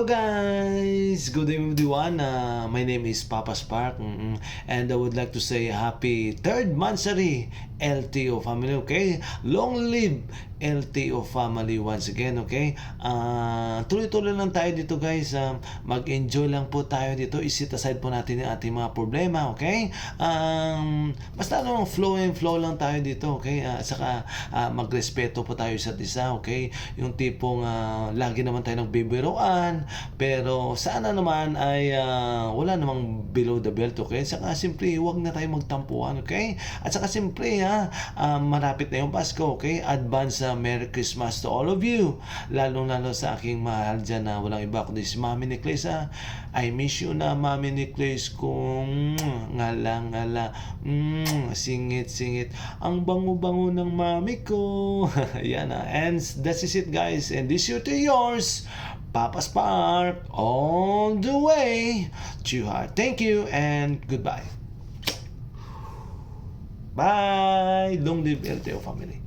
guys! Good evening everyone. My name is Papa Spark, and I would like to say happy 3rd Mansari LTO family, okay? Long live LTO family once again, okay? Tuloy-tuloy lang tayo dito guys. Mag-enjoy lang po tayo dito. Isit aside po natin yung ating mga problema, okay? Basta flow and flow lang tayo dito, okay? Saka magrespeto po tayo isa't isa, okay? Yung tipong lagi naman tayo nagbibiroan, pero sana naman ay wala namang below the belt, okay? Saka simpre, huwag na tayo magtampuan, okay? At saka simpre, malapit na yung Pasko, okay? Advance Merry Christmas to all of you. Lalo-lalo sa aking mahal dyan na walang iba kundi si Mami Niclays, I miss you na, Mami Niclays, kung ngala-ngala, singit-singit, ang bango-bango ng mami ko. Yan and that's it guys, and this year to yours, Papa Spark, all the way to your heart. Thank you and goodbye. Bye. Long live LTO family.